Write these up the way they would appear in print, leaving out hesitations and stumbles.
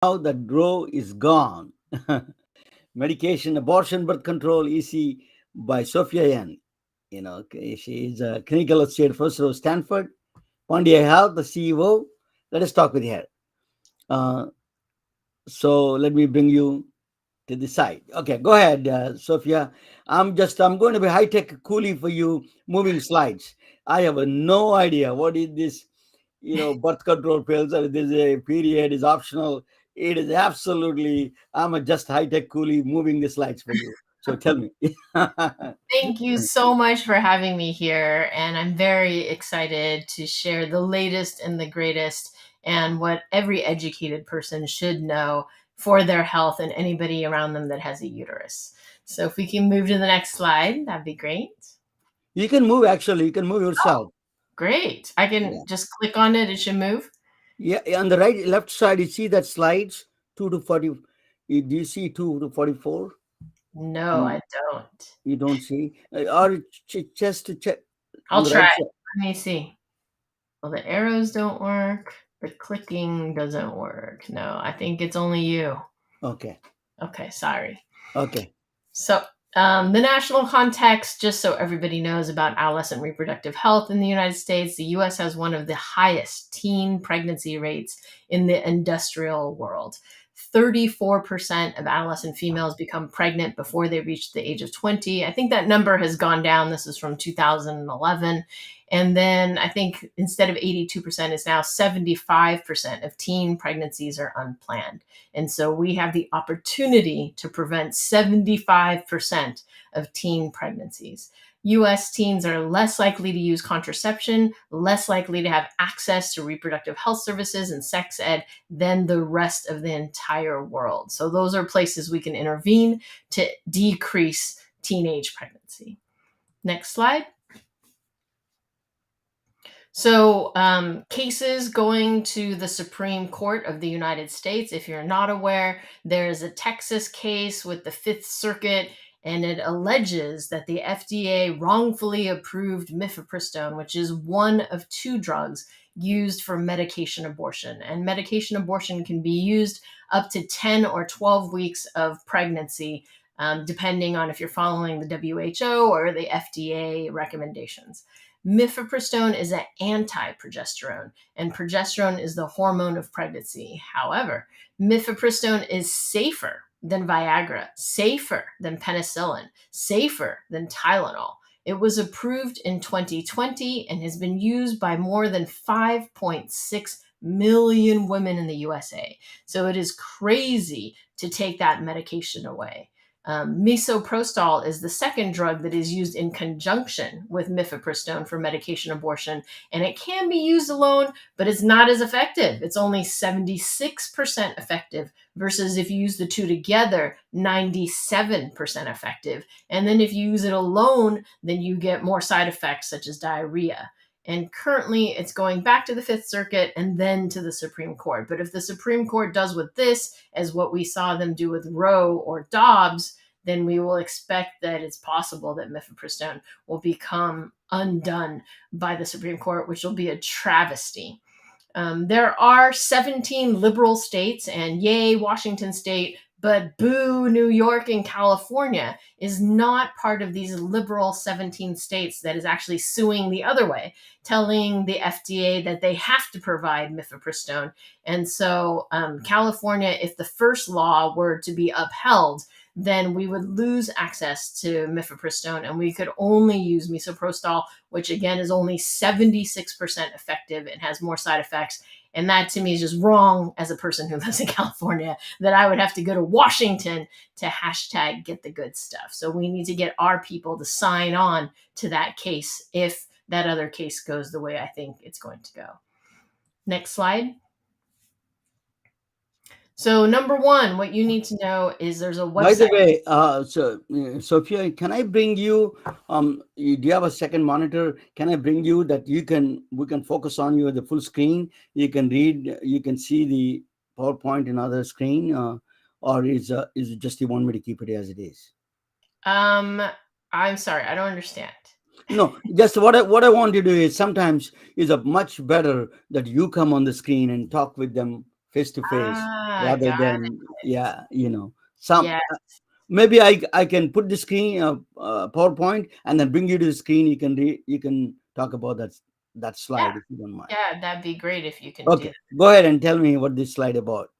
Now that grow is gone. Medication, abortion, birth control, EC by Sophia Yen. Okay, she is a clinical associate professor of Stanford, Pandia Health, the CEO. Let us talk with her. Uh, so let me bring you to the side. Okay, go ahead, Sophia. I'm going to be high tech coolie for you, moving slides. I have no idea what is this, birth control pills, or this a period is optional. It is absolutely, I'm a just high tech coolie moving the slides for you. So tell me. Thank you so much for having me here. And I'm very excited to share the latest and the greatest and what every educated person should know for their health and anybody around them that has a uterus. So if we can move to the next slide, that'd be great. You can move, actually, you can move Oh, yourself. great. I Yeah. can just click on it, it should move. Yeah, on the right left side, you see that slides 2 to 40. Do you see 2 to 44? No, You, I don't. you don't see? Or just to check on I'll the try. right side. Let me see. Well, the arrows don't work. The clicking doesn't work. No, I think it's only you. Okay. Okay, sorry. Okay. So, the national context, just so everybody knows about adolescent reproductive health in the United States, the US has one of the highest teen pregnancy rates in the industrial world. 34% of adolescent females become pregnant before they reach the age of 20. I think that number has gone down. This is from 2011. And then I think instead of 82%, it's now 75% of teen pregnancies are unplanned. And so we have the opportunity to prevent 75% of teen pregnancies. US teens are less likely to use contraception, less likely to have access to reproductive health services and sex ed than the rest of the entire world. So, those are places we can intervene to decrease teenage pregnancy. Next slide. So, cases going to the Supreme Court of the United States. If you're not aware, there is a Texas case with the Fifth Circuit, and it alleges that the FDA wrongfully approved mifepristone, which is one of two drugs used for medication abortion. And medication abortion can be used up to 10 or 12 weeks of pregnancy, depending on if you're following the WHO or the FDA recommendations. Mifepristone is an anti-progesterone, and progesterone is the hormone of pregnancy. However, mifepristone is safer than Viagra, safer than penicillin, safer than Tylenol. It was approved in 2020 and has been used by more than 5.6 million women in the USA. So it is crazy to take that medication away. Misoprostol is the second drug that is used in conjunction with mifepristone for medication abortion, and it can be used alone, but it's not as effective. It's only 76% effective versus if you use the two together, 97% effective. And then if you use it alone, then you get more side effects such as diarrhea. And currently, it's going back to the Fifth Circuit and then to the Supreme Court. But if the Supreme Court does with this as what we saw them do with Roe or Dobbs, then we will expect that it's possible that mifepristone will become undone by the Supreme Court, which will be a travesty. There are 17 liberal states, and yay, Washington State, but boo, New York and California is not part of these liberal 17 states that is actually suing the other way, telling the FDA that they have to provide mifepristone. And so, California, if the first law were to be upheld, then we would lose access to mifepristone and we could only use misoprostol, which again is only 76% effective and has more side effects. And that to me is just wrong as a person who lives in California, that I would have to go to Washington to hashtag get the good stuff. So we need to get our people to sign on to that case if that other case goes the way I think it's going to go. Next slide. So number one, what you need to know is there's a By the website. way, Sophia, can I bring you? Do you have a second monitor? Can I bring you that we can focus on you at the full screen? You can read. You can see the PowerPoint in other screen, or is it just you want me to keep it as it is? I'm sorry, I don't understand. No, just what I want to do is sometimes is a much better that you come on the screen and talk with them face to face. rather got than, it. some. Yeah, Maybe I can put the screen PowerPoint and then bring you to the screen. You can talk about that yeah, slide if you don't mind. yeah, that'd be great if you can do Okay, that. go ahead and tell me what this slide about.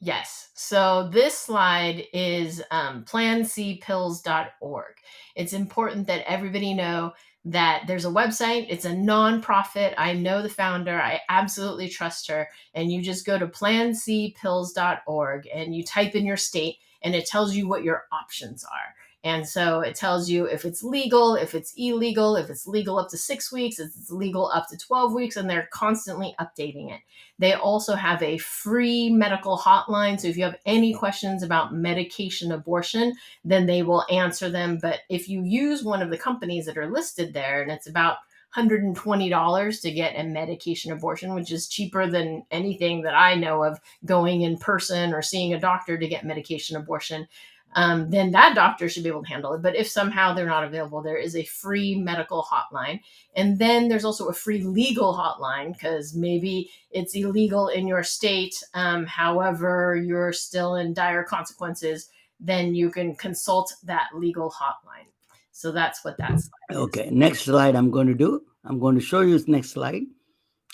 Yes. So this slide is plancpills.org. It's important that everybody know that there's a website. It's a nonprofit. I know the founder. I absolutely trust her. And you just go to plancpills.org and you type in your state and it tells you what your options are. And so it tells you if it's legal, if it's illegal, if it's legal up to 6 weeks, if it's legal up to 12 weeks, and they're constantly updating it. They also have a free medical hotline. So if you have any questions about medication abortion, then they will answer them. But if you use one of the companies that are listed there, and it's about $120 to get a medication abortion, which is cheaper than anything that I know of going in person or seeing a doctor to get medication abortion, then that doctor should be able to handle it. But if somehow they're not available, there is a free medical hotline. And then there's also a free legal hotline because maybe it's illegal in your state. However, you're still in dire consequences, then you can consult that legal hotline. So that's what that slide is. Okay, next slide I'm going to do. I'm going to show you this next slide.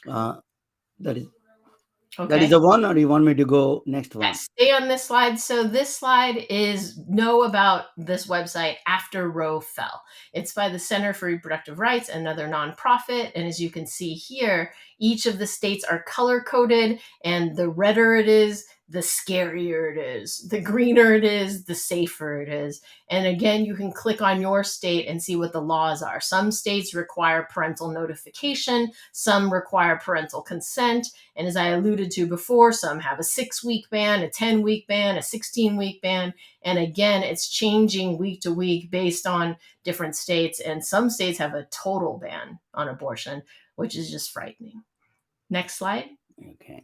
Uh, that is Okay. the one, or do you want me to go next one? Yes, stay on this slide. So this slide is know about this website after Roe fell. It's by the Center for Reproductive Rights, another nonprofit. And as you can see here, each of the states are color coded, and the redder it is, the scarier it is. The greener it is, the safer it is. And again, you can click on your state and see what the laws are. Some states require parental notification, some require parental consent. And as I alluded to before, some have a 6-week ban, a 10-week ban, a 16-week ban. And again, it's changing week to week based on different states. And some states have a total ban on abortion, which is just frightening. Next slide. Okay.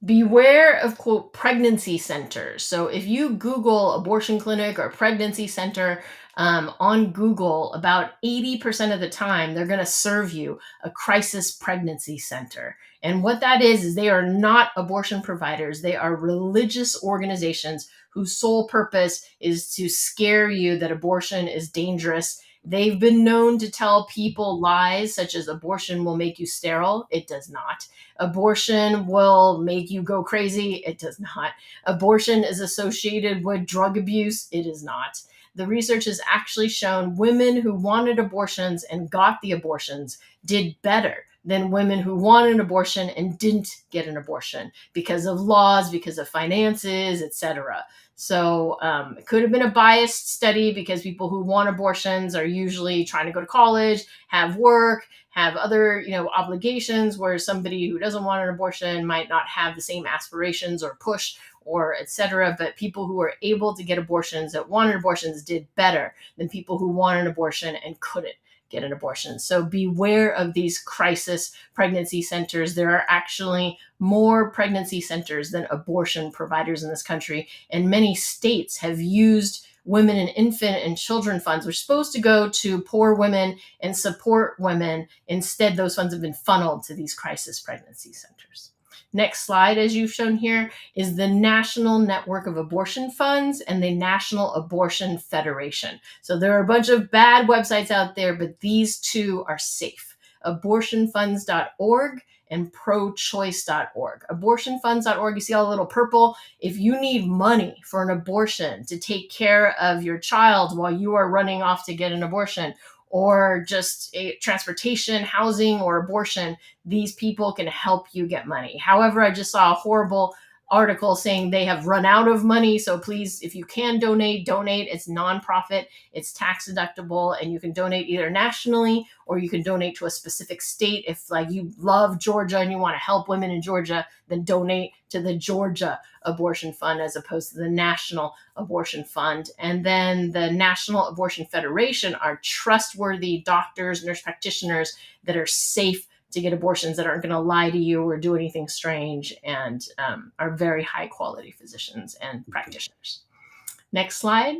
Beware of, quote, pregnancy centers. So if you Google abortion clinic or pregnancy center on Google, about 80% of the time, they're going to serve you a crisis pregnancy center. And what that is they are not abortion providers. They are religious organizations whose sole purpose is to scare you that abortion is dangerous. They've been known to tell people lies such as abortion will make you sterile. It does not. Abortion will make you go crazy. It does not. Abortion is associated with drug abuse. It is not. The research has actually shown women who wanted abortions and got the abortions did better than women who wanted an abortion and didn't get an abortion because of laws, because of finances, etc. So it could have been a biased study because people who want abortions are usually trying to go to college, have work, have other obligations, where somebody who doesn't want an abortion might not have the same aspirations or push or etc. But people who are able to get abortions that wanted abortions did better than people who wanted an abortion and couldn't get an abortion. So beware of these crisis pregnancy centers. There are actually more pregnancy centers than abortion providers in this country, and many states have used women and infant and children funds, which are supposed to go to poor women and support women. Instead, those funds have been funneled to these crisis pregnancy centers. Next slide, as you've shown here, is the National Network of Abortion Funds and the National Abortion Federation. So there are a bunch of bad websites out there, but these two are safe. Abortionfunds.org and prochoice.org. Abortionfunds.org, you see all the little purple. If you need money for an abortion to take care of your child while you are running off to get an abortion, or just a transportation, housing, or abortion, these people can help you get money. However, I just saw a horrible article saying they have run out of money. So please, if you can donate. It's nonprofit, it's tax deductible, and you can donate either nationally or you can donate to a specific state. If like you love Georgia and you want to help women in Georgia, then donate to the Georgia Abortion Fund as opposed to the National Abortion Fund. And then the National Abortion Federation are trustworthy doctors, nurse practitioners that are safe to get abortions, that aren't going to lie to you or do anything strange, and are very high quality physicians and practitioners. Next slide.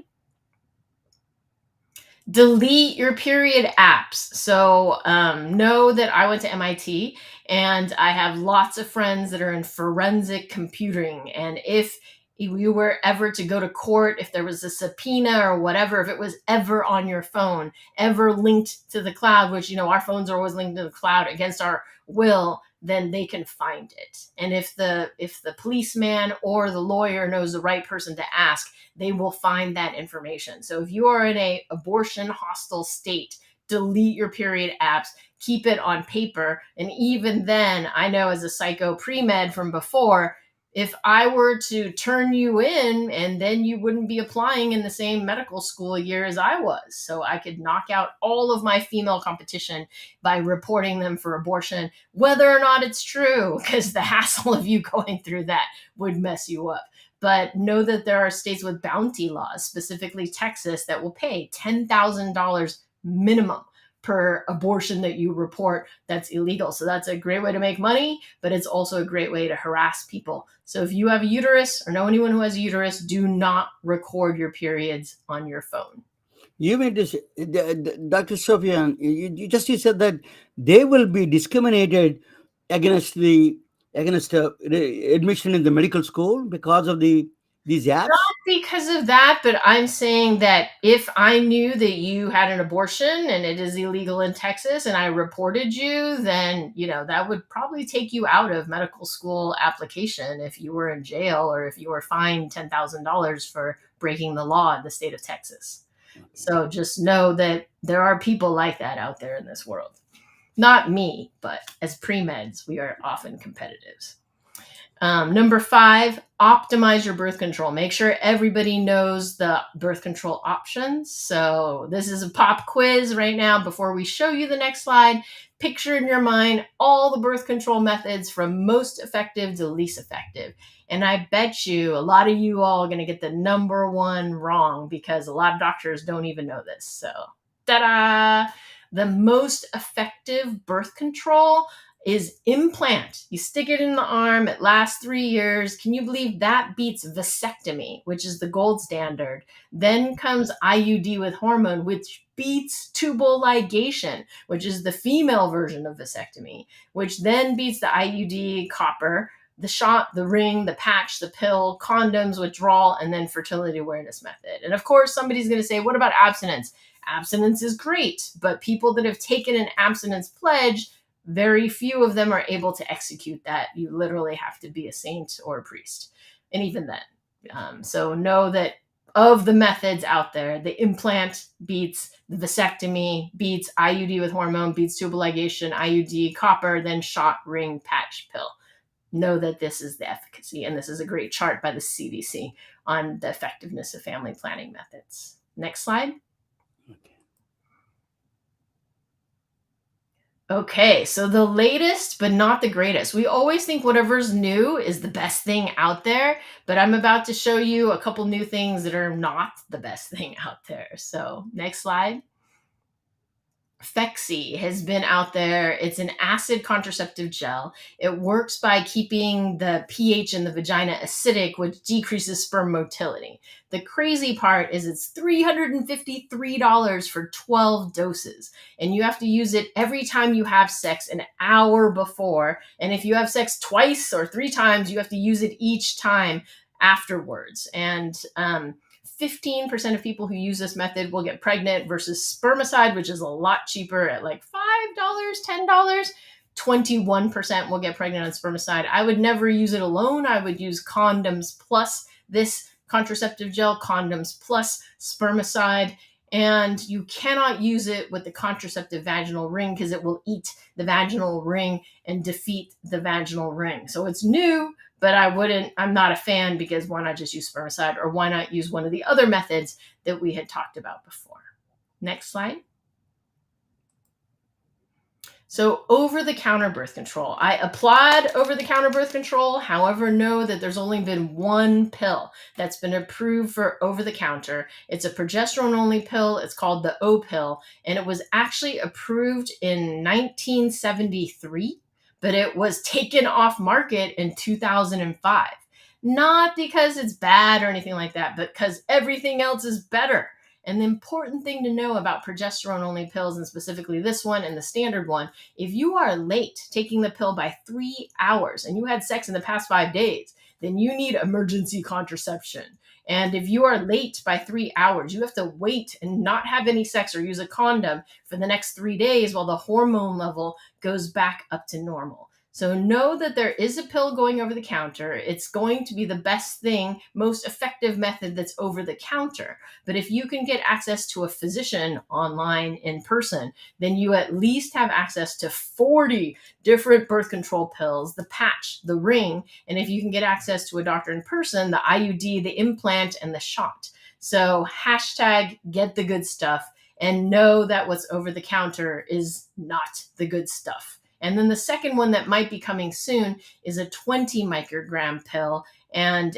Delete your period apps. So know that I went to MIT and I have lots of friends that are in forensic computing. And if you were ever to go to court, if there was a subpoena or whatever, if it was ever on your phone, ever linked to the cloud, which, you know, our phones are always linked to the cloud against our will, then they can find it. And if the policeman or the lawyer knows the right person to ask, they will find that information. So if you are in a abortion hostile state, delete your period apps, keep it on paper. And even then, I know as a psycho pre-med from before, if I were to turn you in, and then you wouldn't be applying in the same medical school year as I was. So I could knock out all of my female competition by reporting them for abortion, whether or not it's true, because the hassle of you going through that would mess you up. But know that there are states with bounty laws, specifically Texas, that will pay $10,000 minimum per abortion that you report that's illegal. So that's a great way to make money, but it's also a great way to harass people. So if you have a uterus or know anyone who has a uterus, do not record your periods on your phone. You mean to say, Dr. Sophia, you said that they will be discriminated against admission in the medical school because of these apps? Because of that, but I'm saying that if I knew that you had an abortion and it is illegal in Texas and I reported you, then, you know, that would probably take you out of medical school application if you were in jail or if you were fined $10,000 for breaking the law in the state of Texas. So just know that there are people like that out there in this world. Not me, but as pre-meds, we are often competitors. Number 5, optimize your birth control. Make sure everybody knows the birth control options. So this is a pop quiz right now. Before we show you the next slide, picture in your mind all the birth control methods from most effective to least effective. And I bet you a lot of you all are going to get the number 1 wrong because a lot of doctors don't even know this. So, ta-da! The most effective birth control is implant. You stick it in the arm, it lasts 3 years. Can you believe that beats vasectomy, which is the gold standard? Then comes IUD with hormone, which beats tubal ligation, which is the female version of vasectomy, which then beats the IUD, copper, the shot, the ring, the patch, the pill, condoms, withdrawal, and then fertility awareness method. And of course, somebody's going to say, what about abstinence? Abstinence is great, but people that have taken an abstinence pledge, very few of them are able to execute that. You literally have to be a saint or a priest. And even then. So know that of the methods out there, the implant beats the vasectomy, beats IUD with hormone, beats tubal ligation, IUD, copper, then shot, ring, patch, pill. Know that this is the efficacy. And this is a great chart by the CDC on the effectiveness of family planning methods. Next slide. Okay, so the latest, but not the greatest. We always think whatever's new is the best thing out there, but I'm about to show you a couple new things that are not the best thing out there. So next slide. Phexxi has been out there. It's an acid contraceptive gel. It works by keeping the pH in the vagina acidic, which decreases sperm motility. The crazy part is it's $353 for 12 doses, and you have to use it every time you have sex an hour before. And if you have sex twice or 3 times, you have to use it each time afterwards. And 15% of people who use this method will get pregnant versus spermicide, which is a lot cheaper at like $5, $10. 21% will get pregnant on spermicide. I would never use it alone. I would use condoms plus this contraceptive gel, condoms plus spermicide. And you cannot use it with the contraceptive vaginal ring because it will eat the vaginal ring and defeat the vaginal ring. So it's new, but I'm not a fan because why not just use spermicide, or why not use one of the other methods that we had talked about before? Next slide. So over-the-counter birth control. I applaud over-the-counter birth control. However, know that there's only been one pill that's been approved for over-the-counter. It's a progesterone-only pill. It's called the O pill, and it was actually approved in 1973. But it was taken off market in 2005. Not because it's bad or anything like that, but because everything else is better. And the important thing to know about progesterone-only pills, and specifically this one and the standard one, if you are late taking the pill by 3 hours and you had sex in the past 5 days, then you need emergency contraception. And if you are late by 3 hours, you have to wait and not have any sex or use a condom for the next 3 days while the hormone level goes back up to normal. So know that there is a pill going over the counter. It's going to be the best thing, most effective method that's over the counter. But if you can get access to a physician online in person, then you at least have access to 40 different birth control pills, the patch, the ring, and if you can get access to a doctor in person, the IUD, the implant, and the shot. So hashtag get the good stuff, and know that what's over the counter is not the good stuff. And then the second one that might be coming soon is a 20 microgram pill. And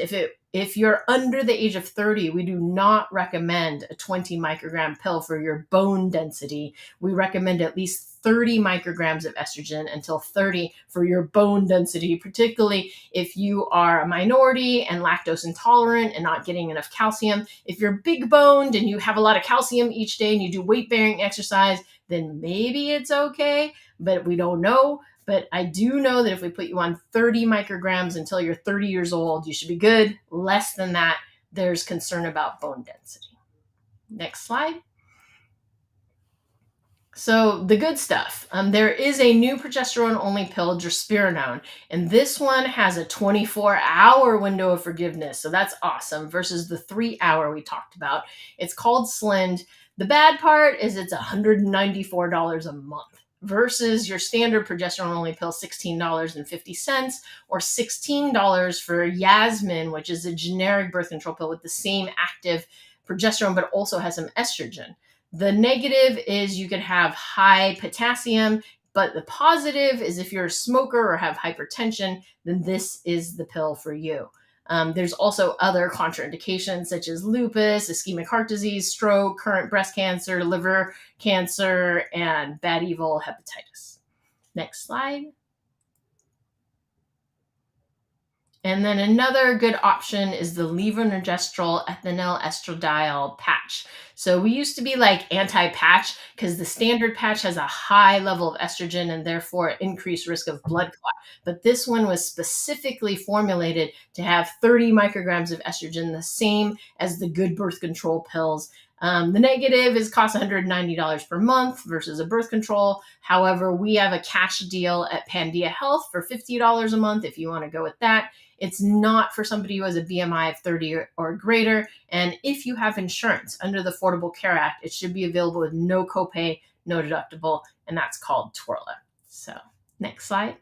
if you're under the age of 30, we do not recommend a 20 microgram pill for your bone density. We recommend at least 30 micrograms of estrogen until 30 for your bone density, particularly if you are a minority and lactose intolerant and not getting enough calcium. If you're big boned and you have a lot of calcium each day and you do weight bearing exercise, then maybe it's okay, but we don't know. But I do know that if we put you on 30 micrograms until you're 30 years old, you should be good. Less than that, there's concern about bone density. Next slide. So the good stuff, there is a new progesterone-only pill, drospirenone, and this one has a 24-hour window of forgiveness. So that's awesome versus the 3-hour we talked about. It's called Slind. The bad part is it's $194 a month versus your standard progesterone-only pill, $16.50, or $16 for Yasmin, which is a generic birth control pill with the same active progesterone, but also has some estrogen. The negative is you could have high potassium, but the positive is if you're a smoker or have hypertension, then this is the pill for you. There's also other contraindications such as lupus, ischemic heart disease, stroke, current breast cancer, liver cancer, and bad evil hepatitis. Next slide. And then another good option is the levonorgestrel ethinyl estradiol patch. So we used to be like anti-patch because the standard patch has a high level of estrogen and therefore increased risk of blood clot. But this one was specifically formulated to have 30 micrograms of estrogen, the same as the good birth control pills. The negative is cost $190 per month versus a birth control. However, we have a cash deal at Pandia Health for $50 a month if you want to go with that. It's not for somebody who has a BMI of 30 or greater. And if you have insurance under the Affordable Care Act, it should be available with no copay, no deductible, and that's called Twirla. So next slide.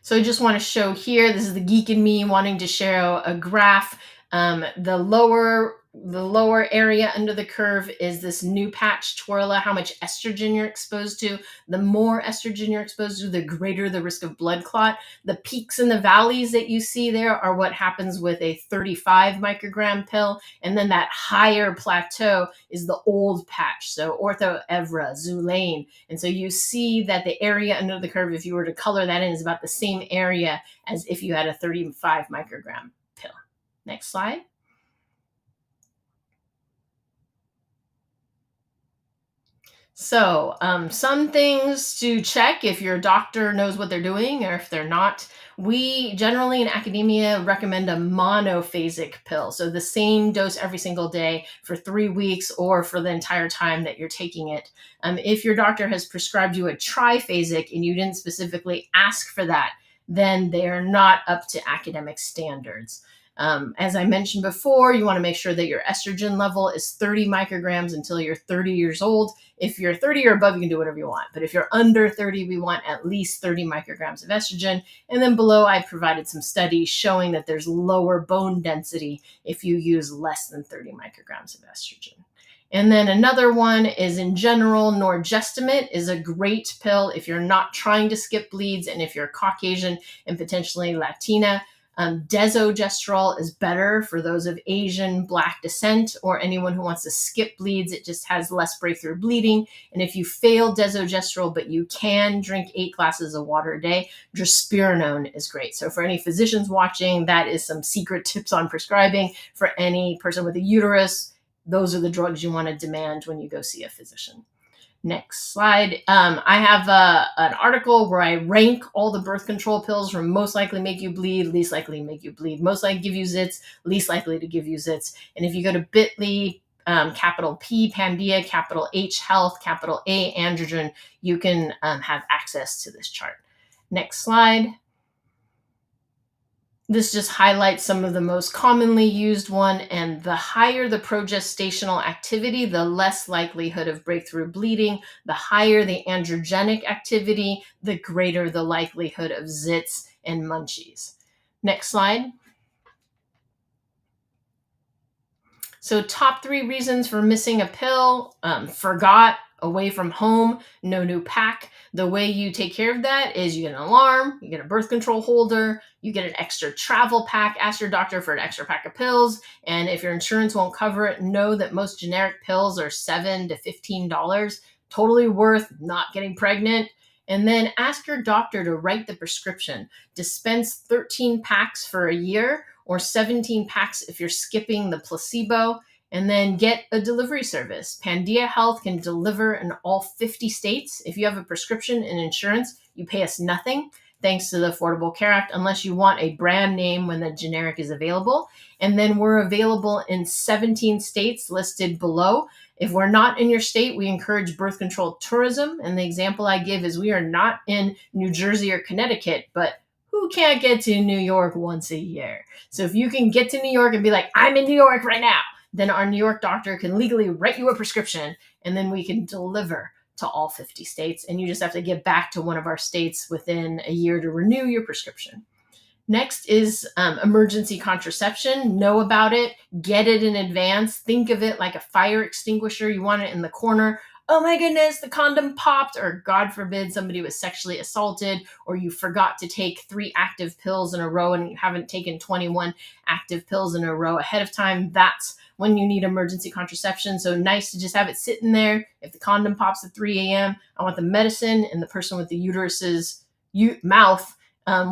So I just want to show here, this is the geek in me wanting to show a graph. The lower area under the curve is this new patch, Twirla, how much estrogen you're exposed to. The more estrogen you're exposed to, the greater the risk of blood clot. The peaks and the valleys that you see there are what happens with a 35 microgram pill. And then that higher plateau is the old patch. So Ortho Evra, Xulane. And so you see that the area under the curve, if you were to color that in, is about the same area as if you had a 35 microgram pill. Next slide. So some things to check if your doctor knows what they're doing or if they're not. We generally in academia recommend a monophasic pill. So the same dose every single day for 3 weeks or for the entire time that you're taking it. If your doctor has prescribed you a triphasic and you didn't specifically ask for that, then they are not up to academic standards. As I mentioned before, you want to make sure that your estrogen level is 30 micrograms until you're 30 years old. If you're 30 or above, you can do whatever you want. But if you're under 30, we want at least 30 micrograms of estrogen. And then below, I provided some studies showing that there's lower bone density if you use less than 30 micrograms of estrogen. And then another one is, in general, norgestimate is a great pill if you're not trying to skip bleeds and if you're Caucasian and potentially Latina. Desogestrel is better for those of Asian Black descent or anyone who wants to skip bleeds. It just has less breakthrough bleeding. And if you fail desogestrel, but you can drink 8 glasses of water a day, drospirenone is great. So for any physicians watching, that is some secret tips on prescribing. For any person with a uterus, those are the drugs you want to demand when you go see a physician. Next slide. I have an article where I rank all the birth control pills from most likely make you bleed, least likely make you bleed, most likely give you zits, least likely to give you zits. And if you go to bit.ly, capital P, Pandia, capital H, Health, capital A, Androgen, you can have access to this chart. Next slide. This just highlights some of the most commonly used one, and the higher the progestational activity, the less likelihood of breakthrough bleeding. The higher the androgenic activity, the greater the likelihood of zits and munchies. Next slide. So top 3 reasons for missing a pill: forgot, away from home, no new pack. The way you take care of that is you get an alarm, you get a birth control holder, you get an extra travel pack, ask your doctor for an extra pack of pills, and if your insurance won't cover it, know that most generic pills are $7 to $15, totally worth not getting pregnant. And then ask your doctor to write the prescription. Dispense 13 packs for a year or 17 packs if you're skipping the placebo, and then get a delivery service. Pandia Health can deliver in all 50 states. If you have a prescription and insurance, you pay us nothing, thanks to the Affordable Care Act, unless you want a brand name when the generic is available. And then we're available in 17 states listed below. If we're not in your state, we encourage birth control tourism. And the example I give is we are not in New Jersey or Connecticut, but who can't get to New York once a year? So if you can get to New York and be like, I'm in New York right now, then our New York doctor can legally write you a prescription, and then we can deliver to all 50 states. And you just have to get back to one of our states within a year to renew your prescription. Next is emergency contraception. Know about it. Get it in advance. Think of it like a fire extinguisher. You want it in the corner. Oh my goodness, the condom popped, or God forbid somebody was sexually assaulted, or you forgot to take 3 active pills in a row and you haven't taken 21 active pills in a row ahead of time. That's when you need emergency contraception. So nice to just have it sitting there. If the condom pops at 3 a.m., I want the medicine in the person with the uterus's mouth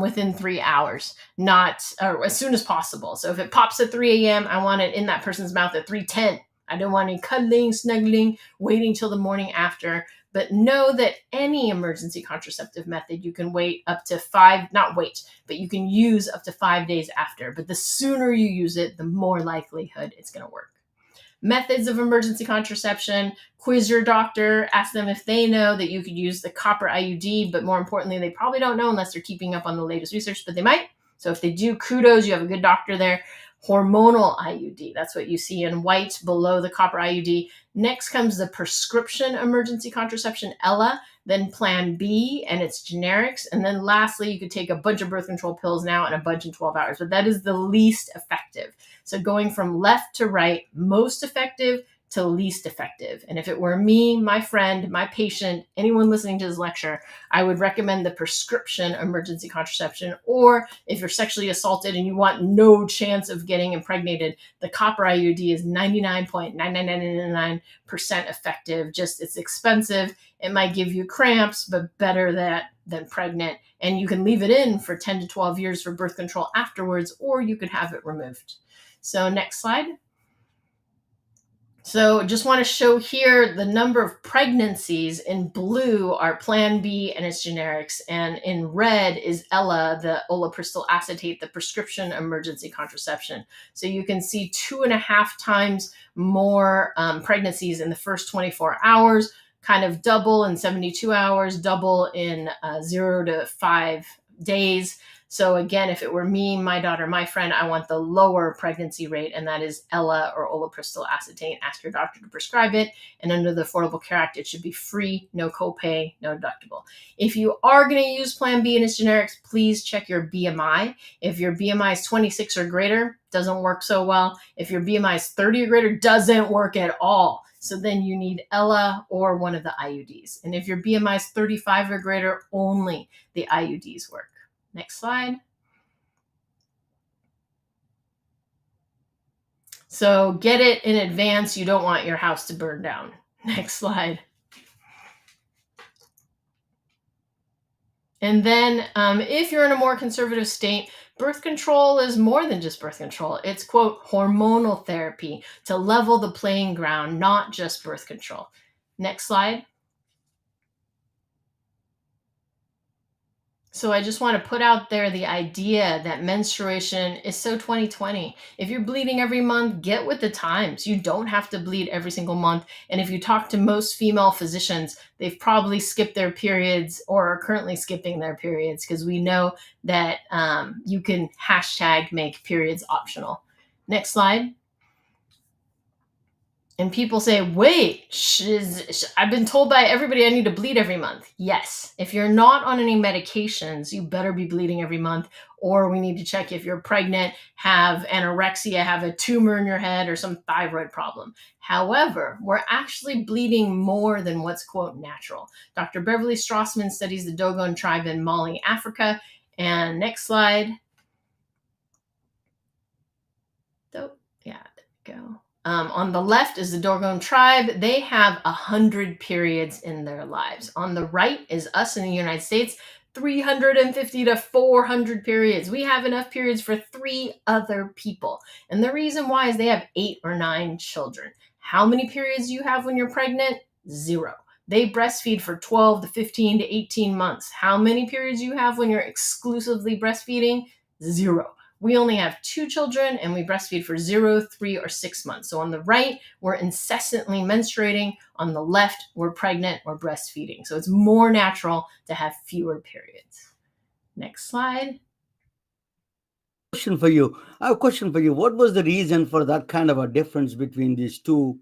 within 3 hours, not as soon as possible. So if it pops at 3 a.m., I want it in that person's mouth at 3:10. I don't want any cuddling, snuggling, waiting till the morning after. But know that any emergency contraceptive method, you can wait up to 5, not wait, but you can use up to 5 days after. But the sooner you use it, the more likelihood it's going to work. Methods of emergency contraception: quiz your doctor, ask them if they know that you could use the copper IUD, but more importantly, they probably don't know unless they're keeping up on the latest research, but they might. So if they do, kudos, you have a good doctor there. Hormonal IUD, that's what you see in white below the copper IUD. Next comes the prescription emergency contraception, Ella, then Plan B and its generics. And then lastly, you could take a bunch of birth control pills now and a bunch in 12 hours, but that is the least effective. So going from left to right, most effective to least effective. And if it were me, my friend, my patient, anyone listening to this lecture, I would recommend the prescription emergency contraception. Or if you're sexually assaulted and you want no chance of getting impregnated, the copper IUD is 99.99999% effective. Just it's expensive. It might give you cramps, but better that than pregnant. And you can leave it in for 10 to 12 years for birth control afterwards, or you could have it removed. So next slide. So just want to show here the number of pregnancies. In blue are Plan B and its generics, and in red is Ella, the olapristal acetate, the prescription emergency contraception. So you can see 2.5 times more pregnancies in the first 24 hours, kind of double in 72 hours, double in 0 to 5 days. So again, if it were me, my daughter, my friend, I want the lower pregnancy rate, and that is Ella or olapristal acetate. Ask your doctor to prescribe it. And under the Affordable Care Act, it should be free, no copay, no deductible. If you are going to use Plan B and its generics, please check your BMI. If your BMI is 26 or greater, doesn't work so well. If your BMI is 30 or greater, doesn't work at all. So then you need Ella or one of the IUDs. And if your BMI is 35 or greater, only the IUDs work. Next slide. So get it in advance. You don't want your house to burn down. Next slide. And then if you're in a more conservative state, birth control is more than just birth control. It's, quote, hormonal therapy to level the playing ground, not just birth control. Next slide. So I just want to put out there the idea that menstruation is so 2020. If you're bleeding every month, get with the times. You don't have to bleed every single month. And if you talk to most female physicians, they've probably skipped their periods or are currently skipping their periods, because we know that you can hashtag make periods optional. Next slide. And people say, wait, I've been told by everybody I need to bleed every month. Yes. If you're not on any medications, you better be bleeding every month, or we need to check if you're pregnant, have anorexia, have a tumor in your head, or some thyroid problem. However, we're actually bleeding more than what's, quote, natural. Dr. Beverly Strassman studies the Dogon tribe in Mali, Africa. And next slide. Oh, yeah, there we go. On the left is the Dogon tribe. They have 100 periods in their lives. On the right is us in the United States, 350 to 400 periods. We have enough periods for 3 other people. And the reason why is they have 8 or 9 children. How many periods do you have when you're pregnant? 0. They breastfeed for 12 to 15 to 18 months. How many periods do you have when you're exclusively breastfeeding? 0. We only have 2 children, and we breastfeed for 0, 3, or 6 months. So on the right, we're incessantly menstruating. On the left, we're pregnant or breastfeeding. So it's more natural to have fewer periods. Next slide. Question for you. I have a question for you. What was the reason for that kind of a difference between these two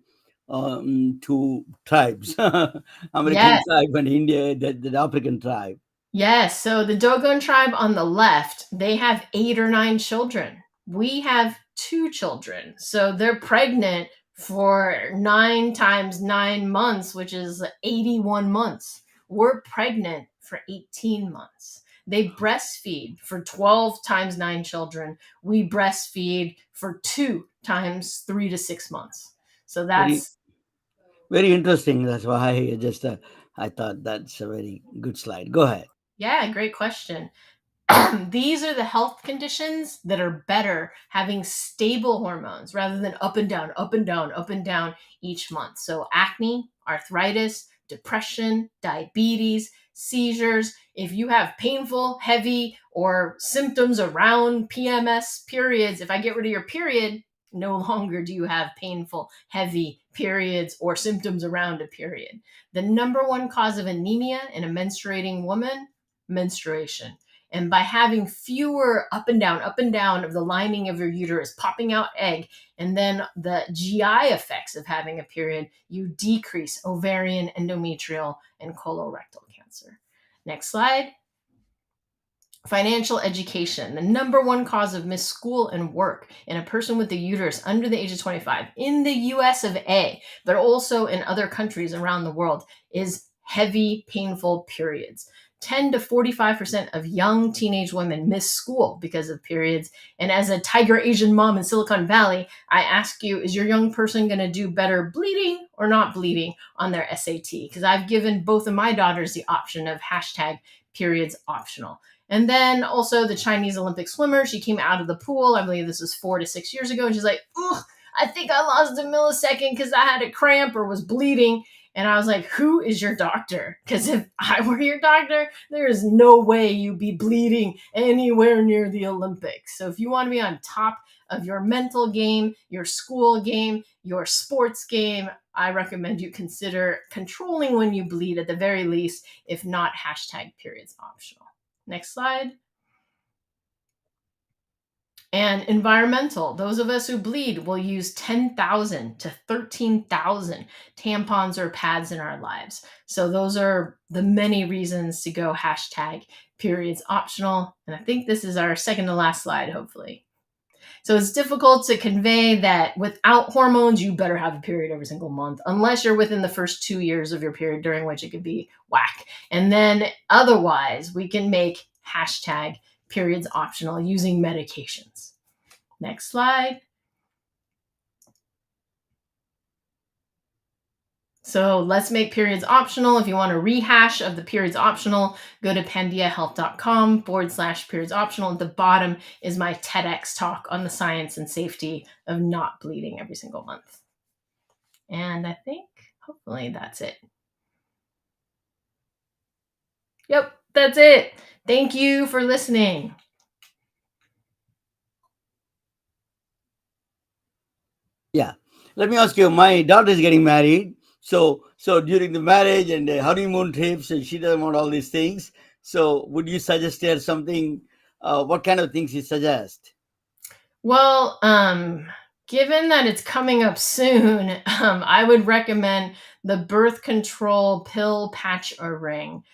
tribes, American Yes. tribe and India, the African tribe? Yes. So the Dogon tribe on the left, they have 8 or 9 children. We have 2 children. So they're pregnant for 9 times 9 months, which is 81 months. We're pregnant for 18 months. They breastfeed for 12 times 9 children. We breastfeed for 2 times 3 to 6 months. So Very, that's very interesting. That's why I thought that's a very good slide. Go ahead. yeah, great question. These are the health conditions that are better having stable hormones rather than up and down, up and down, up and down each month. So acne, arthritis, depression, diabetes, seizures. If you have painful, heavy, or symptoms around PMS periods, if I get rid of your period, no longer do you have painful, heavy periods or symptoms around a period. The number one cause of anemia in a menstruating woman, menstruation. And by having fewer up and down of the lining of your uterus, popping out egg, and then the GI effects of having a period, you decrease ovarian, endometrial, and colorectal cancer. Next slide. Financial education, the number one cause of missed school and work in a person with a uterus under the age of 25 in the US of A, but also in other countries around the world, is heavy, painful periods. 10 to 45% of young teenage women miss school because of periods. And as a tiger Asian mom in Silicon Valley, I ask you, is your young person going to do better bleeding or not bleeding on their SAT? Because I've given both of my daughters the option of hashtag periods optional. And then also the Chinese Olympic swimmer, she came out of the pool, I believe this was 4 to 6 years ago, and she's like, ugh, I think I lost a millisecond because I had a cramp or was bleeding. And I was like, who is your doctor? Because if I were your doctor, there is no way you'd be bleeding anywhere near the Olympics. So if you want to be on top of your mental game, your school game, your sports game, I recommend you consider controlling when you bleed at the very least, if not hashtag periods optional. Next slide. And environmental. Those of us who bleed will use 10,000 to 13,000 tampons or pads in our lives. So those are the many reasons to go hashtag periods optional. And I think this is our second to last slide, hopefully. So it's difficult to convey that without hormones, you better have a period every single month, unless you're within the first 2 years of your period, during which it could be whack. And then otherwise, we can make hashtag periods optional using medications. Next slide. So let's make periods optional. If you want a rehash of the periods optional, go to pandiahealth.com/periods optional. At the bottom is my TEDx talk on the science and safety of not bleeding every single month. And I think hopefully that's it. Yep, that's it. Thank you for listening. Yeah. Let me ask you, my daughter is getting married. So during the marriage and the honeymoon trips, and she doesn't want all these things. So would you suggest her something? What kind of things you suggest? Well, given that it's coming up soon, I would recommend the birth control pill, patch, or ring,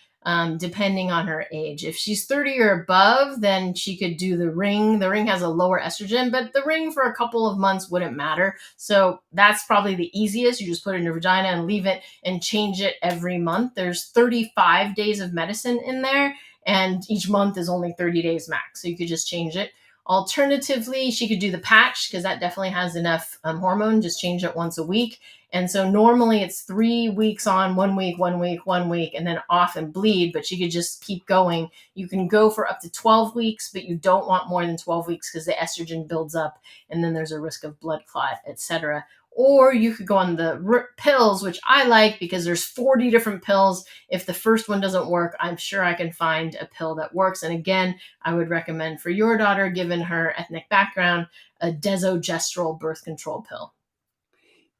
depending on her age. If she's 30 or above, then she could do the ring. The ring has a lower estrogen, but the ring for a couple of months wouldn't matter. So that's probably the easiest. You just put it in your vagina and leave it and change it every month. There's 35 days of medicine in there, and each month is only 30 days max. So you could just change it. Alternatively, she could do the patch because that definitely has enough hormone. Just change it once a week. And so normally it's 3 weeks on, 1 week, 1 week, 1 week, and then off and bleed. But she could just keep going. You can go for up to 12 weeks, but you don't want more than 12 weeks because the estrogen builds up and then there's a risk of blood clot, etc. Or you could go on the pills, which I like because there's 40 different pills. If the first one doesn't work, I'm sure I can find a pill that works. And again, I would recommend for your daughter, given her ethnic background, a desogestrel birth control pill.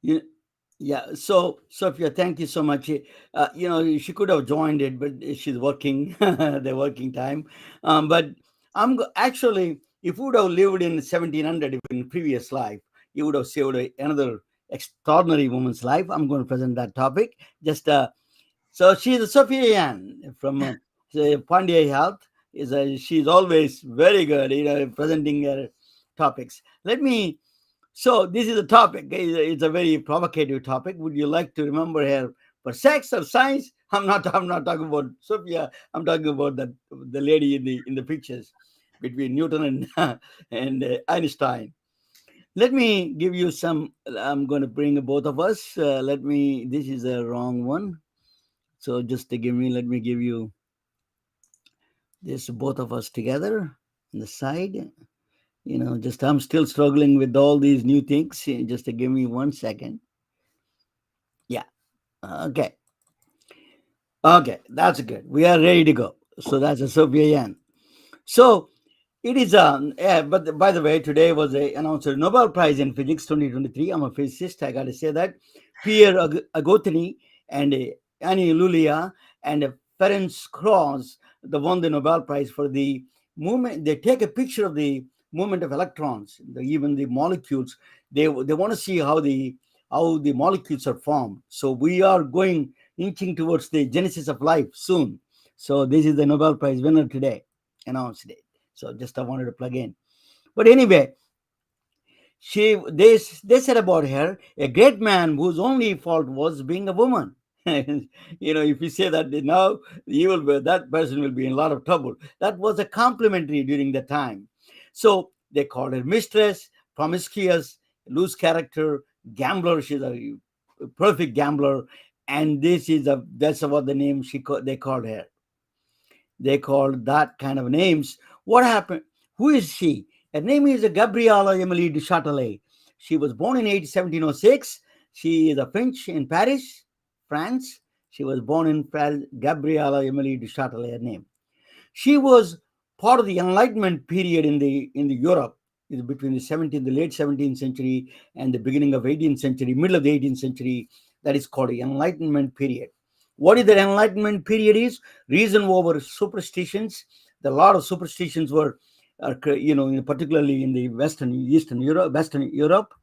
You, yeah. So Sophia, thank you so much. She could have joined it, but she's working the working time. But actually, if you would have lived in 1700 in previous life, you would have saved another extraordinary woman's life. I'm going to present that topic. Just So she's Sophia Yen from Pandia Health. She's always very good, presenting her topics. So this is a topic. It's a very provocative topic. Would you like to remember her for sex or science? I'm not. I'm not talking about Sophia. I'm talking about the lady in the pictures between Newton and and Einstein. Let me give you some. I'm going to bring both of us. Let me. This is a wrong one. So just to give me. Let me give you this both of us together on the side. Just I'm still struggling with all these new things. Just to give me 1 second. Yeah. Okay. Okay. That's good. We are ready to go. So that's a Sophia Yan. So it is but by the way, today was announced a Nobel Prize in Physics 2023. I'm a physicist. I got to say that Pierre Agostini and Annie Lulia and Ferenc Krauss, they won the Nobel Prize for the movement. They take a picture of the movement of electrons, even the molecules. They want to see how the molecules are formed. So we are going inching towards the genesis of life soon. So this is the Nobel Prize winner today, announced today. So just I wanted to plug in. But anyway, they said about her, a great man whose only fault was being a woman. If you say that now, that person will be in a lot of trouble. That was a complimentary during the time. So they called her mistress, promiscuous, loose character, gambler. She's a perfect gambler, and that's what the name they called her. They called that kind of names. What happened? Who is she? Her name is Gabriella Emily de Châtelet. She was born in 1706. She is a French in Paris, France. She was born in Paris. Gabriella Emily de Châtelet, her name. She was part of the Enlightenment period in the Europe, between the late 17th century and the beginning of 18th century, middle of the 18th century. That is called the Enlightenment period. What is the Enlightenment period? Is reason over superstitions. A lot of superstitions were, particularly in the Western Europe,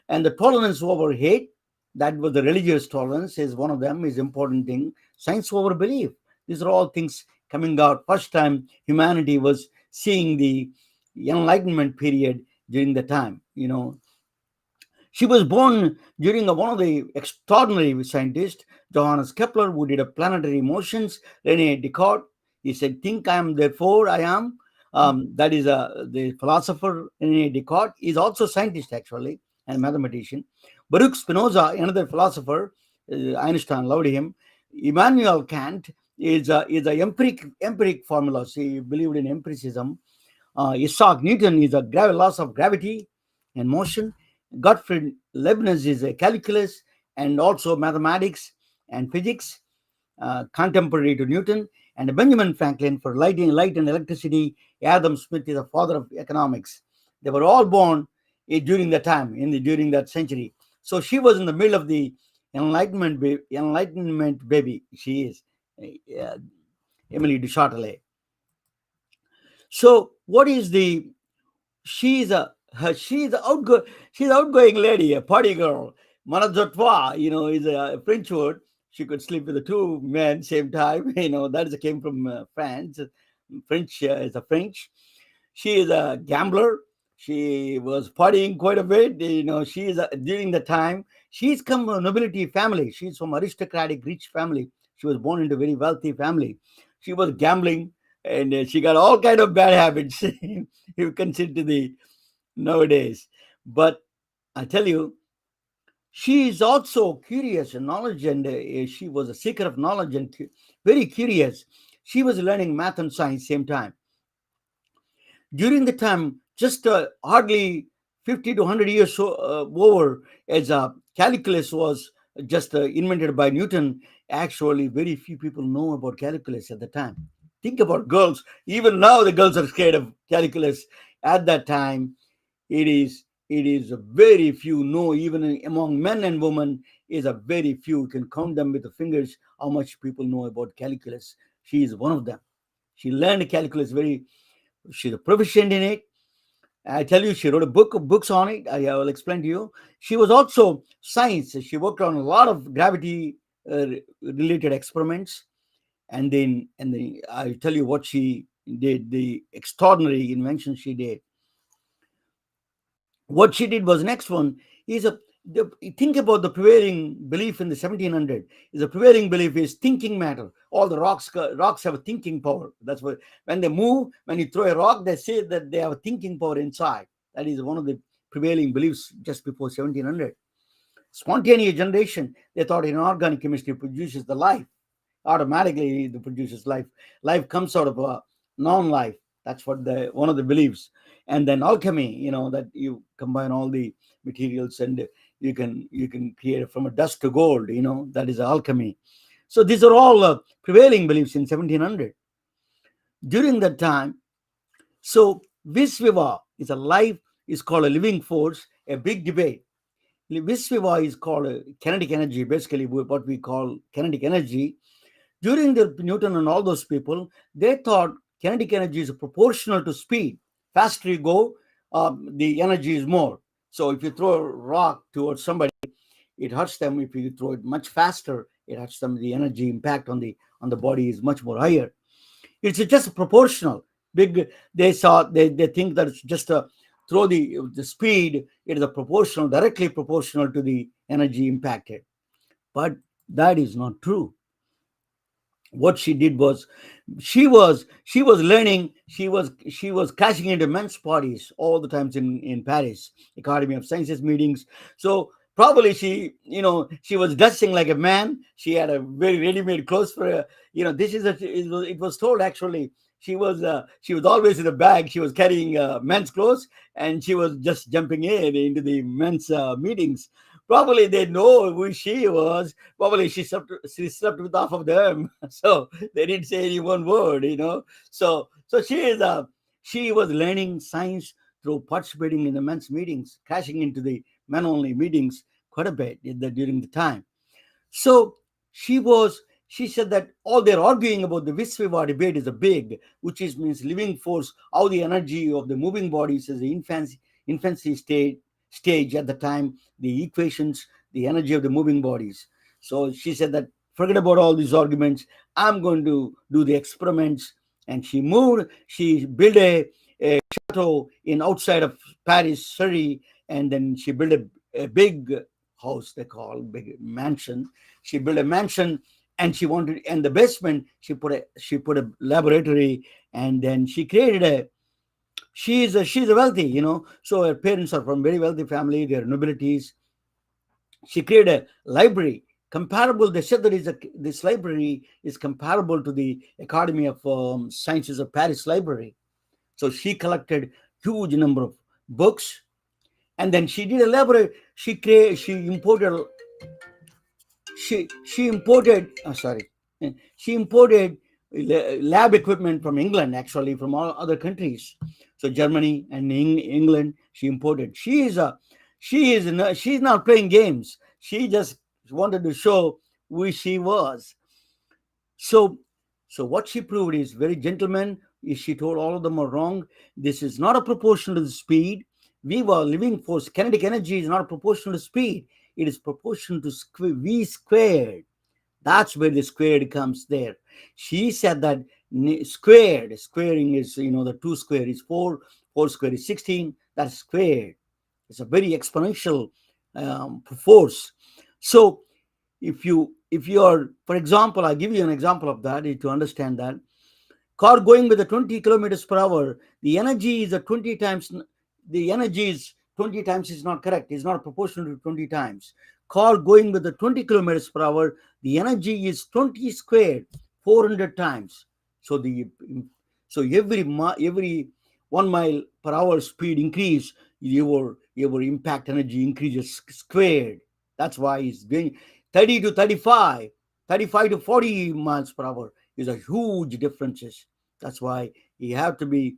and the tolerance over hate. That was the religious tolerance is one of them is important thing. Science over belief. These are all things coming out. First time humanity was seeing the Enlightenment period during the time. She was born during one of the extraordinary scientists, Johannes Kepler, who did a planetary motions. Rene Descartes, he said, "Think I am, therefore I am." That is the philosopher Rene Descartes. Is also a scientist actually and mathematician. Baruch Spinoza, another philosopher, Einstein loved him. Immanuel Kant is a empiric formula. He believed in empiricism. Isaac Newton is a laws of gravity and motion. Gottfried Leibniz is a calculus and also mathematics and physics, contemporary to Newton. And Benjamin Franklin for light and electricity. Adam Smith is the father of economics. They were all born during that time, during that century. So she was in the middle of the Enlightenment baby. She is uh, Emily de Châtelet. So what is the she's a she's an outgoing lady, a party girl. Manazotwa, is a French word. She could sleep with the two men same time. That came from France. French is a French. She is a gambler. She was partying quite a bit. She is during the time she's come from a nobility family. She's from aristocratic, rich family. She was born into a very wealthy family. She was gambling, and she got all kind of bad habits. You consider the nowadays. But I tell you, she is also curious in knowledge, and she was a seeker of knowledge and very curious. She was learning math and science same time. During the time, just hardly 50 to 100 years over, as calculus was just invented by Newton. Actually, very few people know about calculus at the time. Think about girls. Even now, the girls are scared of calculus. At that time, it is a very few know, even among men and women is a very few. You can count them with the fingers how much people know about calculus. She is one of them. She learned calculus very, she's a proficient in it. I tell you, she wrote a book of books on it. I will explain to you. She was also science. She worked on a lot of gravity related experiments, and then I tell you what she did, the extraordinary invention she did. What she did was next one is think about the prevailing belief in the 1700. Is the prevailing belief is thinking matter. All the rocks have a thinking power. That's what, when they move, when you throw a rock, they say that they have a thinking power inside. That is one of the prevailing beliefs just before 1700. Spontaneous generation, they thought inorganic chemistry produces the life. Automatically it produces life. Life comes out of a non-life. That's what one of the beliefs. And then alchemy, that you combine all the materials and you can create from a dust to gold. That is alchemy. So these are all prevailing beliefs in 1700. During that time, so Visviva is called a living force, a big debate. Visviva is called kinetic energy, basically what we call kinetic energy. During the Newton and all those people, they thought kinetic energy is proportional to speed. Faster you go, the energy is more. So if you throw a rock towards somebody, it hurts them. If you throw it much faster, it hurts them. The energy impact on the body is much more higher. It's just proportional. Big. They think that it's just a throw the speed. It is a proportional, directly proportional to the energy impacted. But that is not true. What she did was she was learning. She was crashing into men's parties all the times in Paris, Academy of Sciences meetings. So probably she was dressing like a man. She had a very ready-made clothes for her. This is it was told actually she was always in a bag. She was carrying men's clothes, and she was just jumping into the men's meetings. Probably they know who she was. Probably she slept with half of them, so they didn't say any one word. So she was learning science through participating in the men's meetings, crashing into the men only meetings quite a bit during the time. So she said that all they're arguing about the Visviva debate is a big, which means living force, how the energy of the moving bodies is the infancy stage at the time, the equations, the energy of the moving bodies. So she said that forget about all these arguments. I'm going to do the experiments. And she built a chateau in outside of Paris, Surrey, and then she built a big house, they call big mansion. She built a mansion, and she wanted, in the basement she put a laboratory, and then she created she's a wealthy, so her parents are from very wealthy family, they're nobilities. She created a library, comparable. They said that this library is comparable to the Academy of Sciences of Paris library. So she collected huge number of books, and then she did elaborate. She imported she imported lab equipment from England, actually from all other countries. So Germany and England, she imported. She's not playing games. She just wanted to show who she was. So, what she proved is very gentleman. She told all of them are wrong. This is not a proportional to the speed. We were living force. Kinetic energy is not proportional to speed. It is proportional to v squared. That's where the squared comes there. She said that squaring is, the 2 square is 4, 4 square is 16. That's squared. It's a very exponential force. So if you are, for example, I'll give you an example of that to understand that. Car going with the 20 kilometers per hour, the energy is 20 times. The energy is 20 times is not correct. It's not proportional to 20 times. Car going with the 20 kilometers per hour, the energy is 20 squared, 400 times. So every 1 mile per hour speed increase, your impact energy increases squared. That's why it's going 30 to 35 to 40 miles per hour is a huge differences. That's why you have to be.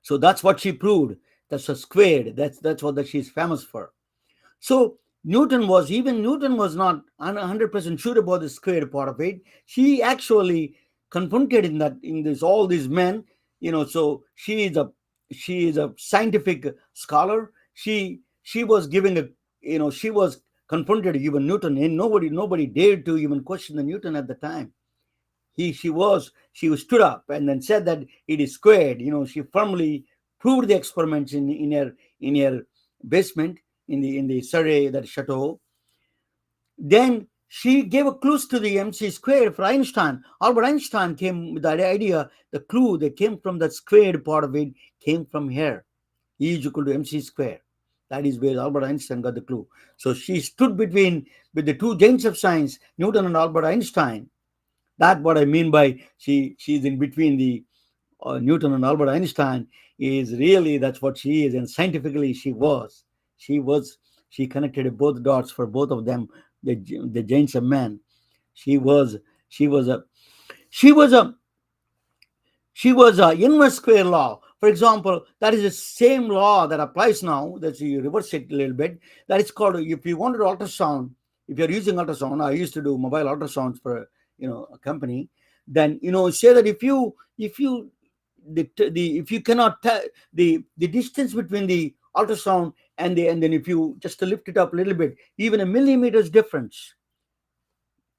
So that's what she proved. That's a squared. That's what she's famous for. So Newton was not 100% sure about the squared part of it. She actually confronted all these men. So she is a scientific scholar. She was giving she was confronted even Newton, and nobody dared to even question the Newton at the time. She stood up and then said that it is squared. She firmly proved the experiments in her basement in the Surrey, that chateau. Then she gave a clues to the MC squared for Einstein. Albert Einstein came with that idea. The clue that came from that squared part of it came from here. E is equal to MC squared. That is where Albert Einstein got the clue. So she stood with the two giants of science, Newton and Albert Einstein. That's what I mean by she's in between the Newton and Albert Einstein. Is really, that's what she is, and scientifically she connected both dots for both of them, the giants of man. She was a inverse square law. For example, that is the same law that applies now. That you reverse it a little bit. That is called, if you wanted ultrasound, if you're using ultrasound, I used to do mobile ultrasounds for a company. Then say that if you cannot the distance between the ultrasound and then if you just lift it up a little bit, even a millimeter's difference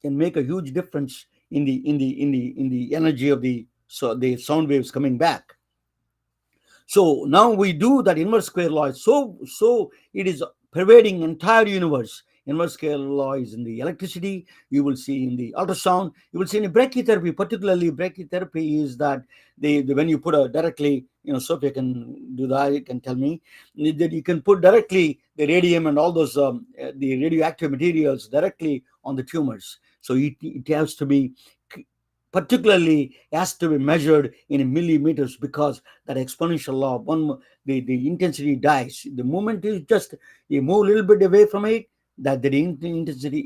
can make a huge difference in the energy of the sound waves coming back. So now we do that inverse square law. So it is pervading entire universe. Inverse square law is in the electricity. You will see in the ultrasound. You will see in the brachytherapy. Particularly, brachytherapy is that when you put directly, Sophia can do that. You can tell me that you can put directly the radium and all those the radioactive materials directly on the tumors. So it has to be measured in millimeters, because that exponential law, the intensity dies. The moment you move a little bit away from it, that the intensity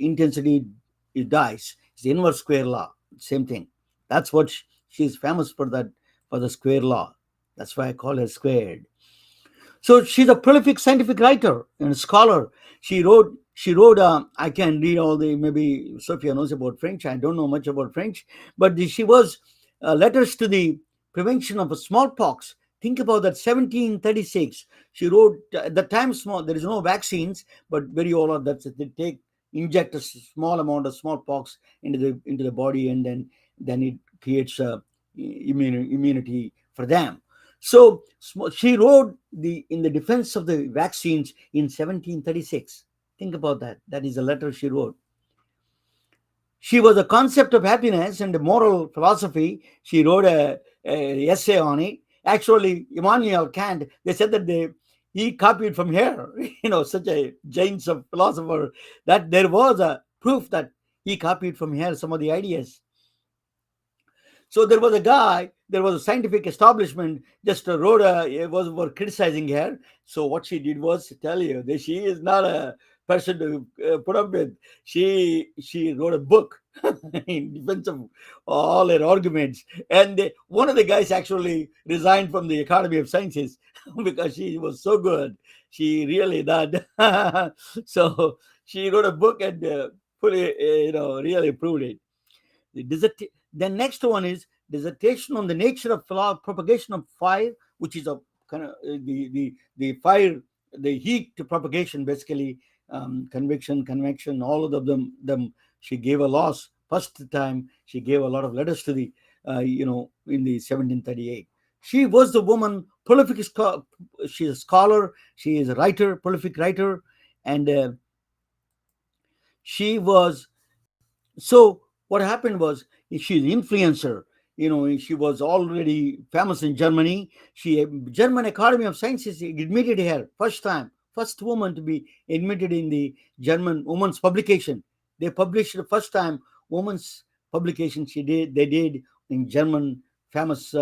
it dies. It's the inverse square law. Same thing. That's what she's famous for, for the square law. That's why I call her squared. So she's a prolific scientific writer and scholar. She wrote. I can read all maybe Sophia knows about French. I don't know much about French, but she was letters to the prevention of smallpox. Think about that, 1736. She wrote at the time small. There is no vaccines, but very all that they inject a small amount of smallpox into the body, and then it creates immunity for them. So she wrote in the defense of the vaccines in 1736. Think about that. That is a letter she wrote. She was a concept of happiness and moral philosophy. She wrote a essay on it. Actually, Immanuel Kant, they said that he copied from her, such a giant of philosopher, that there was proof that he copied from here some of the ideas. So there was a guy, there was a scientific establishment just wrote was were criticizing her. So what she did was to tell you that she is not a person to put up with. She wrote a book in defense of all her arguments, and one of the guys actually resigned from the Academy of Sciences because she was so good. She really did. So she wrote a book and fully, really proved it. The next one is dissertation on the nature of propagation of fire, which is a kind of the fire, the heat to propagation, basically, convection, convection, all of them. She gave a loss. First time she gave a lot of letters to the, in the 1738. She was the woman, prolific. She's a scholar. She is a writer, prolific writer, and she was so what happened was she's an influencer. She was already famous in Germany. She German Academy of Sciences admitted her first time, first woman to be admitted in the German woman's publication. They published the first time woman's publication they did in German famous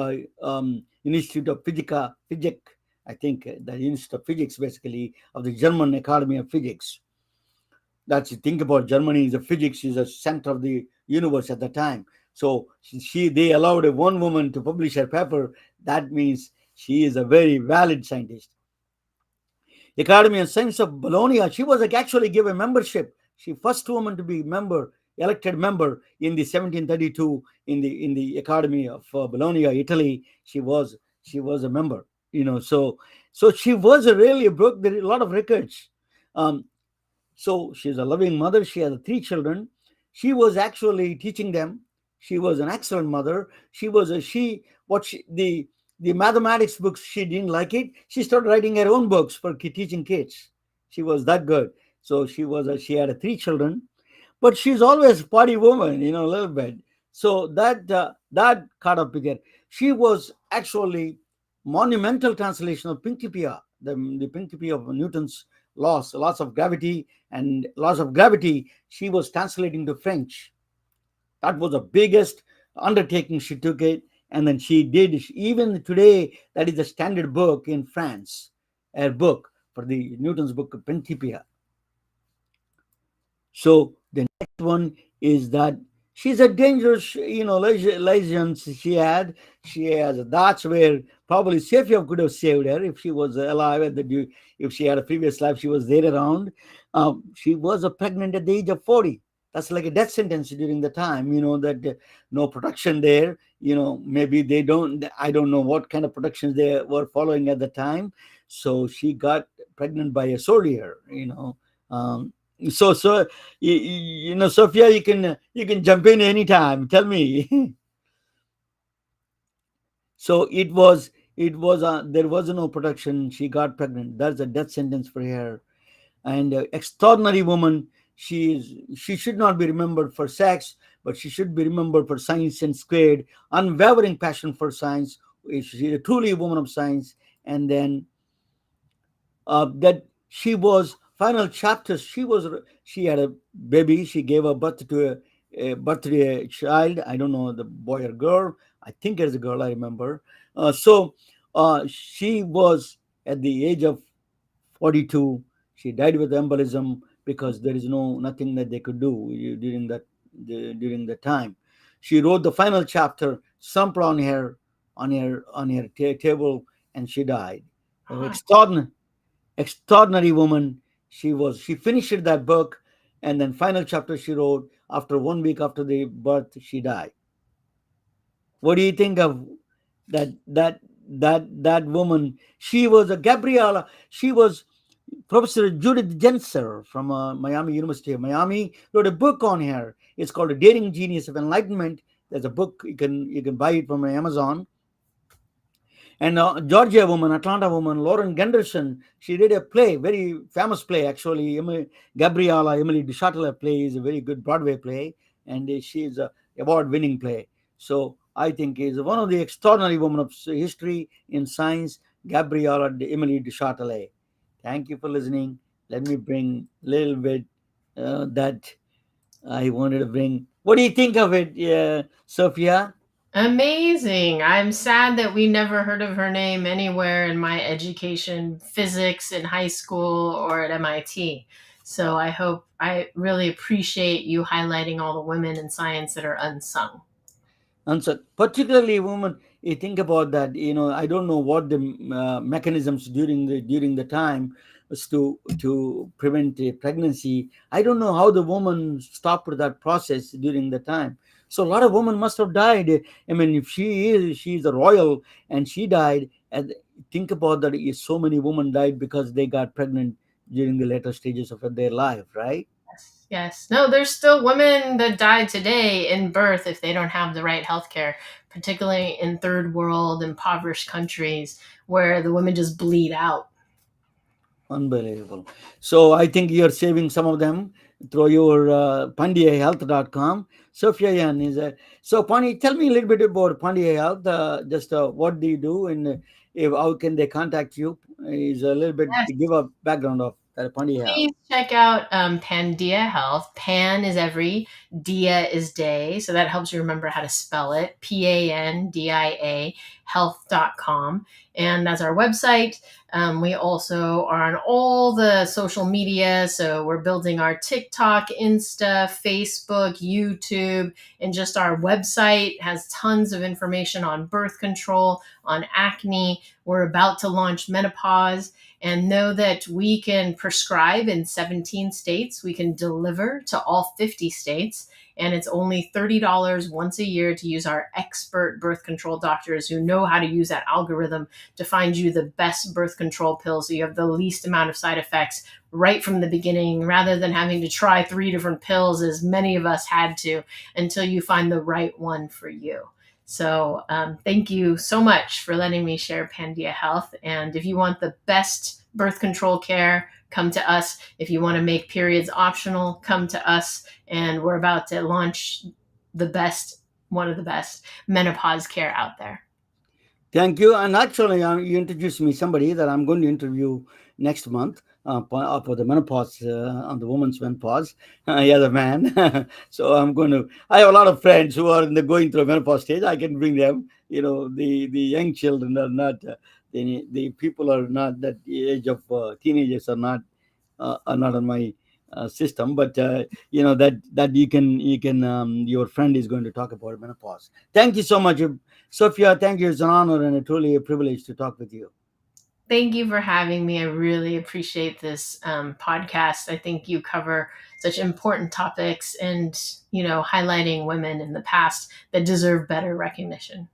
Institute of Physics, I think, the Institute of Physics, basically, of the German Academy of Physics. That's, you think about Germany, the physics is a center of the universe at the time. So they allowed a one woman to publish her paper. That means she is a very valid scientist. Academy of Science of Bologna, she was actually given membership. She first woman to be elected member in the 1732 in the Academy of Bologna, Italy. She was a member. So she was really broke a lot of records. So she's a loving mother. She has 3 children. She was actually teaching them. She was an excellent mother. The mathematics books, she didn't like it. She started writing her own books for teaching kids. She was that good. So she had 3 children, but she's always party woman, a little bit. So that caught up with her. She was actually monumental translation of Principia, the Principia of Newton's laws of gravity and laws of gravity. She was translating to French. That was the biggest undertaking she took it, and then she did. Even today, that is the standard book in France, a book for the Newton's book of Principia. So the next one is that she's a dangerous, lesions she had. That's where probably Sophia could have saved her if she was alive if she had a previous life, she was there around. She was pregnant at the age of 40. That's like a death sentence during the time, that no protection there. Maybe I don't know what kind of protections they were following at the time. So she got pregnant by a soldier, so Sophia, you can jump in anytime. Tell me. So there was no protection. She got pregnant. That's a death sentence for her. And extraordinary woman. She should not be remembered for sex, but she should be remembered for science and squared, unwavering passion for science. She's a truly a woman of science. And then that she was final chapters. She had a baby. She gave a birth to a child. I don't know the boy or girl. I think it's a girl. I remember. She was at the age of 42. She died with embolism because there is nothing that they could do during the time. She wrote the final chapter, sample on her table, and she died. Extraordinary woman she was. She finished that book, and then final chapter she wrote. After 1 week after the birth, she died. What do you think of that woman? She was a Gabriella. She was Professor Judith Genser from Miami University of Miami wrote a book on her. It's called A Daring Genius of Enlightenment. There's a book, you can buy it from Amazon. And Georgia woman, Atlanta woman, Lauren Gunderson, she did a play, very famous play actually. Gabriella Emily DeChattelet play is a very good Broadway play, and she's a award-winning play. So I think is one of the extraordinary women of history in science, Gabriella Emily Thank you for listening. Let me bring a little bit that I wanted to bring. What do you think of it, Sophia? Amazing. I'm sad that we never heard of her name anywhere in my education, physics in high school or at MIT. So I really appreciate you highlighting all the women in science that are unsung. And so, particularly women, you think about that. I don't know what the mechanisms during the time was to prevent a pregnancy. I don't know how the woman stopped that process during the time. So a lot of women must have died. I mean, if she's a royal and she died, and think about that, so many women died because they got pregnant during the later stages of their life, right? Yes. Yes. No, there's still women that die today in birth if they don't have the right health care, particularly in third world, impoverished countries where the women just bleed out. Unbelievable. So I think you're saving some of them through your pandiahealth.com. Sophia Yen is a. So, Pandi, tell me a little bit about Pandia Health. Just what do you do, and how can they contact you? Is a little bit Yes. give a background of Pandia Health. Please check out Pandia Health. Pan is every, Dia is day. So that helps you remember how to spell it. Pandia health.com. And that's our website. We also are on all the social media. So we're building our TikTok, Insta, Facebook, YouTube, and just our website has tons of information on birth control, on acne. We're about to launch menopause, and know that we can prescribe in 17 states. We can deliver to all 50 states. And it's only $30 once a year to use our expert birth control doctors who know how to use that algorithm to find you the best birth control pill so you have the least amount of side effects right from the beginning, rather than having to try 3 different pills, as many of us had to, until you find the right one for you. So thank you so much for letting me share Pandia Health. And if you want the best birth control care, come to us. If you want to make periods optional, come to us. And we're about to launch one of the best menopause care out there. Thank you. And actually, you introduced me somebody that I'm going to interview next month for the menopause, on the woman's menopause. Yeah, the man. So I'm going to. I have a lot of friends who are going through menopause stage. I can bring them. The young children are not. The people are not that age of teenagers are not on my system, but that you can your friend is going to talk about menopause. Thank you so much, Sophia. Thank you. It's an honor and truly a privilege to talk with you. Thank you for having me. I really appreciate this podcast. I think you cover such important topics and, highlighting women in the past that deserve better recognition.